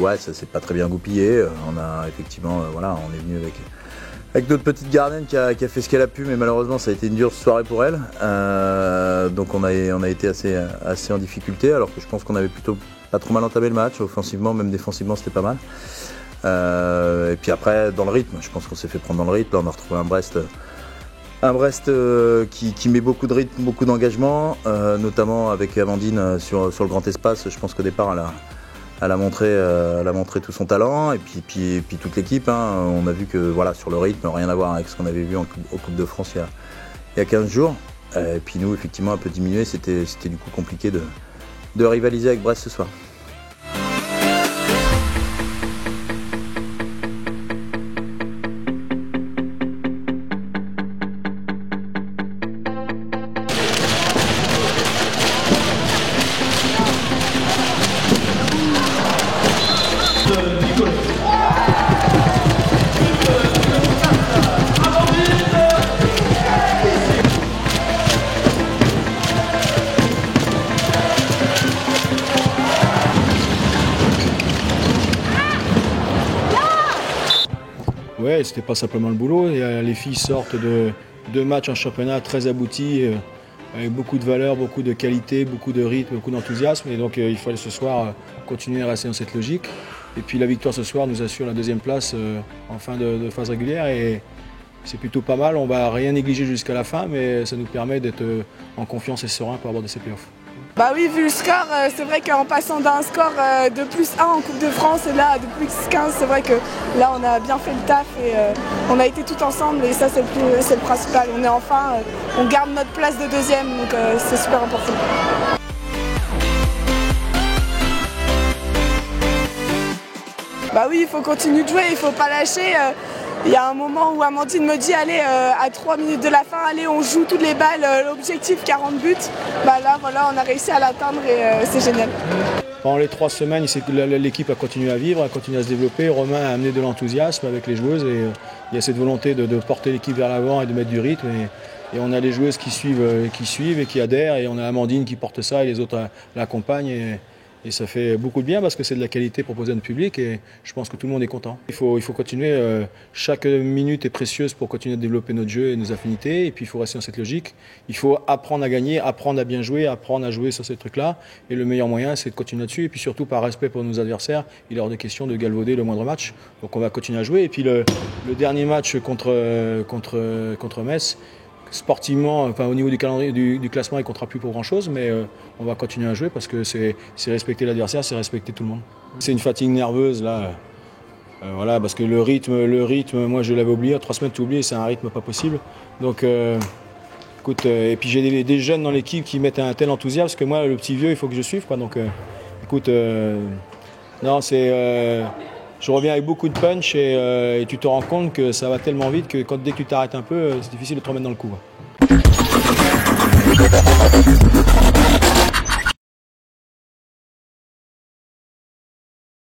Brest, ça s'est pas très bien goupillé. On a effectivement, voilà, on est venu avec notre petite gardienne qui a fait ce qu'elle a pu, mais malheureusement ça a été une dure soirée pour elle. Donc on a été assez en difficulté, alors que je pense qu'on avait plutôt pas trop mal entamé le match, offensivement, même défensivement c'était pas mal. Et puis après dans le rythme, je pense qu'on s'est fait prendre dans le rythme. Là, on a retrouvé un Brest qui met beaucoup de rythme, beaucoup d'engagement, notamment avec Amandine sur le grand espace. Je pense qu'au départ elle a montré tout son talent, et puis toute l'équipe. On a vu que voilà, sur le rythme, rien à voir avec ce qu'on avait vu au Coupe de France il y a 15 jours. Et puis nous, effectivement, un peu diminué, c'était du coup compliqué de rivaliser avec Brest ce soir. Ouais, c'était pas simplement le boulot. Et, les filles sortent de 2 matchs en championnat très aboutis, avec beaucoup de valeur, beaucoup de qualité, beaucoup de rythme, beaucoup d'enthousiasme. Et donc il fallait ce soir continuer à rester dans cette logique. Et puis la victoire ce soir nous assure la 2e place en fin de phase régulière. Et c'est plutôt pas mal. On va rien négliger jusqu'à la fin, mais ça nous permet d'être en confiance et serein pour aborder ces playoffs. Bah oui, vu le score, c'est vrai qu'en passant d'un score de +1 en Coupe de France et là de +15, c'est vrai que là on a bien fait le taf et on a été tout ensemble, et ça c'est le principal. On est enfin, on garde notre place de 2e, donc c'est super important. Bah oui, il faut continuer de jouer, il ne faut pas lâcher. Il y a un moment où Amandine me dit allez, à 3 minutes de la fin, allez, on joue toutes les balles, l'objectif 40 buts. Bah là voilà, on a réussi à l'atteindre et c'est génial. Pendant les 3 semaines, l'équipe a continué à vivre, a continué à se développer. Romain a amené de l'enthousiasme avec les joueuses, et il y a cette volonté de porter l'équipe vers l'avant et de mettre du rythme. Et on a les joueuses qui suivent et qui adhèrent, et on a Amandine qui porte ça et les autres l'accompagnent. Et ça fait beaucoup de bien parce que c'est de la qualité proposée à notre public, et je pense que tout le monde est content. Il faut continuer, chaque minute est précieuse pour continuer à développer notre jeu et nos affinités, et puis il faut rester dans cette logique. Il faut apprendre à gagner, apprendre à bien jouer, apprendre à jouer sur ces trucs-là, et le meilleur moyen c'est de continuer là-dessus, et puis surtout par respect pour nos adversaires, il est hors de question de galvauder le moindre match. Donc on va continuer à jouer, et puis le dernier match contre Metz, sportivement, enfin, au niveau du calendrier, du classement, il ne comptera plus pour grand-chose, mais on va continuer à jouer parce que c'est respecter l'adversaire, c'est respecter tout le monde. C'est une fatigue nerveuse là, voilà, parce que le rythme, moi je l'avais oublié, 3 semaines tu oublies, c'est un rythme pas possible. Donc écoute, et puis j'ai des jeunes dans l'équipe qui mettent un tel enthousiasme, parce que moi le petit vieux il faut que je suive, quoi. Donc écoute, non, c'est... Je reviens avec beaucoup de punch, et tu te rends compte que ça va tellement vite que dès que tu t'arrêtes un peu, c'est difficile de te remettre dans le coup.